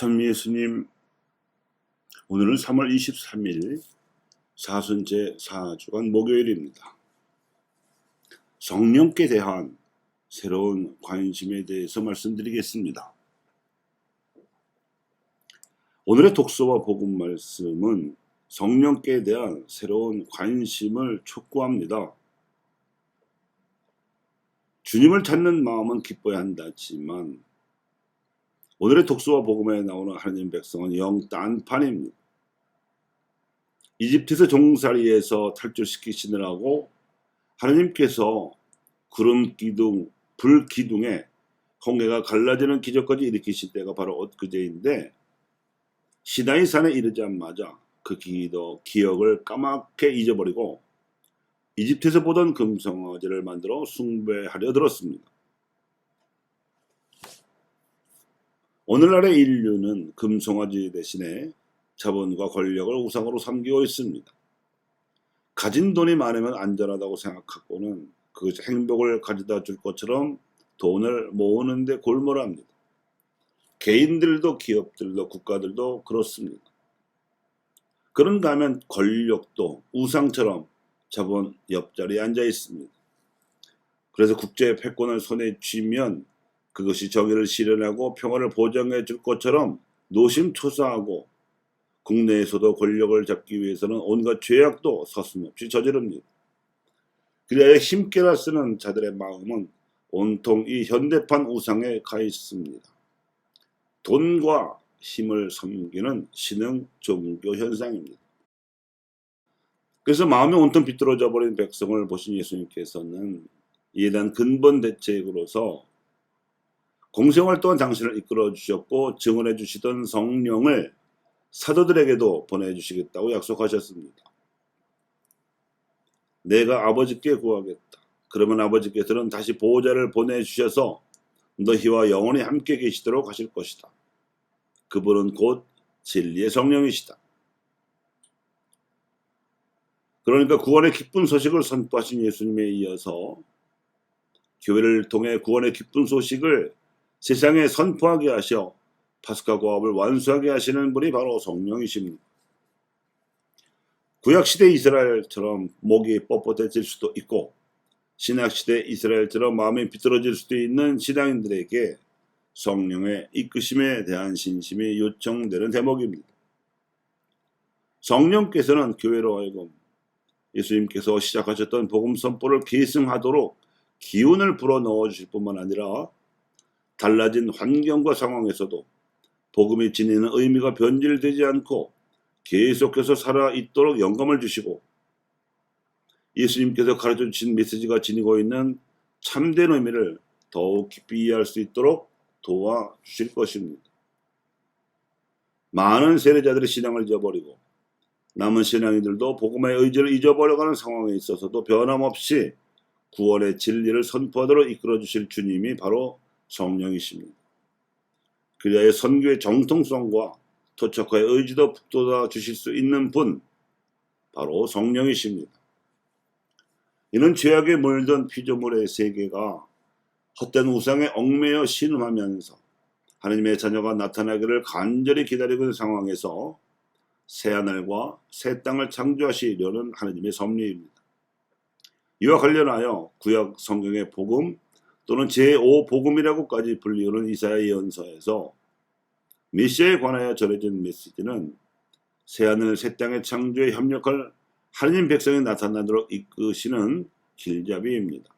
참 예수님, 오늘은 3월 23일 사순제 4주간 목요일입니다. 성령께 대한 새로운 관심에 대해서 말씀드리겠습니다. 오늘의 독서와 복음 말씀은 성령께 대한 새로운 관심을 촉구합니다. 주님을 찾는 마음은 기뻐야 한다지만 오늘의 독서와 복음에 나오는 하나님 백성은 영 딴판입니다. 이집트에서 종살이에서 탈출시키시느라고 하나님께서 구름 기둥, 불 기둥에 홍해가 갈라지는 기적까지 일으키실 때가 바로 엊그제인데, 시나이 산에 이르자마자 그 기억을 까맣게 잊어버리고 이집트에서 보던 금송아지를 만들어 숭배하려 들었습니다. 오늘날의 인류는 금송아지 대신에 자본과 권력을 우상으로 삼기고 있습니다. 가진 돈이 많으면 안전하다고 생각하고는 그것이 행복을 가져다 줄 것처럼 돈을 모으는 데 골몰합니다. 개인들도 기업들도 국가들도 그렇습니다. 그런가 하면 권력도 우상처럼 자본 옆자리에 앉아 있습니다. 그래서 국제 패권을 손에 쥐면 그것이 정의를 실현하고 평화를 보장해 줄 것처럼 노심초사하고 국내에서도 권력을 잡기 위해서는 온갖 죄악도 서슴없이 저지릅니다. 그래야 힘께나 쓰는 자들의 마음은 온통 이 현대판 우상에 가 있습니다. 돈과 힘을 섬기는 신흥 종교 현상입니다. 그래서 마음이 온통 비뚤어져 버린 백성을 보신 예수님께서는 이에 대한 근본 대책으로서 공생활 동안 당신을 이끌어 주셨고 증언해 주시던 성령을 사도들에게도 보내주시겠다고 약속하셨습니다. 내가 아버지께 구하겠다. 그러면 아버지께서는 다시 보호자를 보내주셔서 너희와 영원히 함께 계시도록 하실 것이다. 그분은 곧 진리의 성령이시다. 그러니까 구원의 기쁜 소식을 선포하신 예수님에 이어서 교회를 통해 구원의 기쁜 소식을 세상에 선포하게 하셔 파스카 고합을 완수하게 하시는 분이 바로 성령이십니다. 구약시대 이스라엘처럼 목이 뻣뻣해질 수도 있고 신약시대 이스라엘처럼 마음이 비뚤어질 수도 있는 신앙인들에게 성령의 이끄심에 대한 신심이 요청되는 대목입니다. 성령께서는 교회로 하여금 예수님께서 시작하셨던 복음 선포를 계승하도록 기운을 불어넣어 주실 뿐만 아니라 달라진 환경과 상황에서도 복음이 지니는 의미가 변질되지 않고 계속해서 살아있도록 영감을 주시고 예수님께서 가르쳐 주신 메시지가 지니고 있는 참된 의미를 더욱 깊이 이해할 수 있도록 도와주실 것입니다. 많은 세례자들이 신앙을 잊어버리고 남은 신앙인들도 복음의 의지를 잊어버려가는 상황에 있어서도 변함없이 구원의 진리를 선포하도록 이끌어 주실 주님이 바로 성령이십니다. 그리하여 선교의 정통성과 토착화의 의지도 북돋아 주실 수 있는 분, 바로 성령이십니다. 이는 죄악에 물든 피조물의 세계가 헛된 우상에 얽매여 신음하면서 하나님의 자녀가 나타나기를 간절히 기다리고 있는 상황에서 새하늘과 새 땅을 창조하시려는 하나님의 섭리입니다. 이와 관련하여 구약 성경의 복음 또는 제5복음이라고까지 불리우는 이사야 예언서에서 메시아에 관하여 전해진 메시지는 새하늘 새 땅의 창조에 협력할 하나님 백성이 나타나도록 이끄시는 길잡이입니다.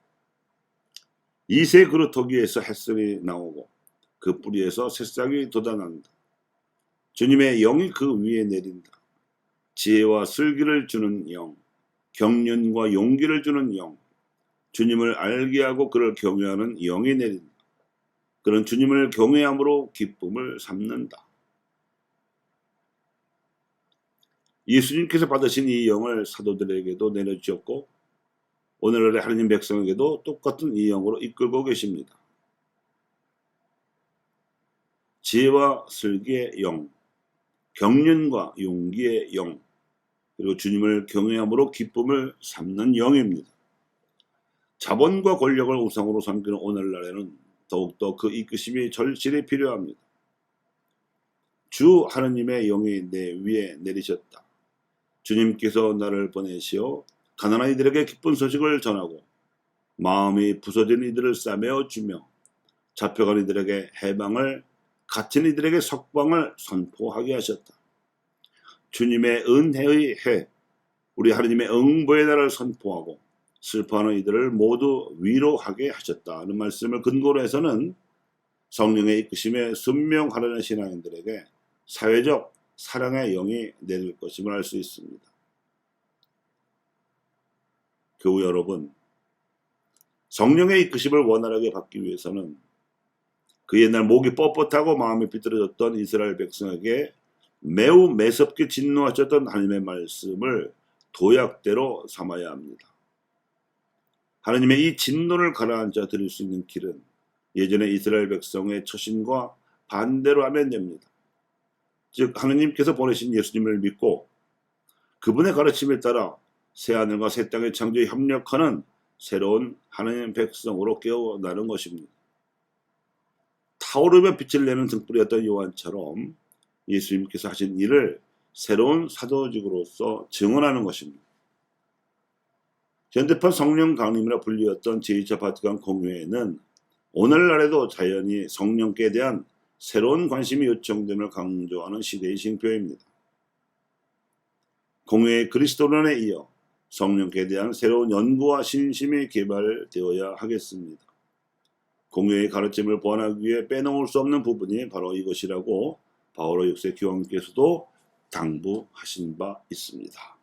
이새 그루터 위에서 햇살이 나오고 그 뿌리에서 새싹이 돋아난다. 주님의 영이 그 위에 내린다. 지혜와 슬기를 주는 영, 경륜과 용기를 주는 영, 주님을 알게 하고 그를 경외하는 영이 내린다. 그는 주님을 경외함으로 기쁨을 삼는다. 예수님께서 받으신 이 영을 사도들에게도 내려주셨고 오늘날의 하나님 백성에게도 똑같은 이 영으로 이끌고 계십니다. 지혜와 슬기의 영, 경륜과 용기의 영, 그리고 주님을 경외함으로 기쁨을 삼는 영입니다. 자본과 권력을 우상으로 삼기는 오늘날에는 더욱더 그 이끄심이 절실히 필요합니다. 주 하느님의 영이 내 위에 내리셨다. 주님께서 나를 보내시어 가난한 이들에게 기쁜 소식을 전하고 마음이 부서진 이들을 싸매어 주며 잡혀간 이들에게 해방을, 갇힌 이들에게 석방을 선포하게 하셨다. 주님의 은혜의 해, 우리 하느님의 응보의 날을 선포하고 슬퍼하는 이들을 모두 위로하게 하셨다는 말씀을 근거로 해서는 성령의 이끄심에 순명하려는 신앙인들에게 사회적 사랑의 영이 내릴 것임을 알 수 있습니다. 교우 여러분, 성령의 이끄심을 원활하게 받기 위해서는 그 옛날 목이 뻣뻣하고 마음이 비뚤어졌던 이스라엘 백성에게 매우 매섭게 진노하셨던 하나님의 말씀을 도약대로 삼아야 합니다. 하나님의 이 진노를 가라앉아 드릴 수 있는 길은 예전의 이스라엘 백성의 처신과 반대로 하면 됩니다. 즉 하나님께서 보내신 예수님을 믿고 그분의 가르침에 따라 새하늘과 새 땅의 창조에 협력하는 새로운 하나님의 백성으로 깨어나는 것입니다. 타오르며 빛을 내는 등불이었던 요한처럼 예수님께서 하신 일을 새로운 사도직으로서 증언하는 것입니다. 현대판 성령 강림이라 불리었던 제2차 바티칸 공회에는 오늘날에도 자연히 성령께 대한 새로운 관심이 요청됨을 강조하는 시대의 징표입니다. 공회의 그리스도론에 이어 성령께 대한 새로운 연구와 신심이 개발되어야 하겠습니다. 공회의 가르침을 보완하기 위해 빼놓을 수 없는 부분이 바로 이것이라고 바오로 6세 교황께서도 당부하신 바 있습니다.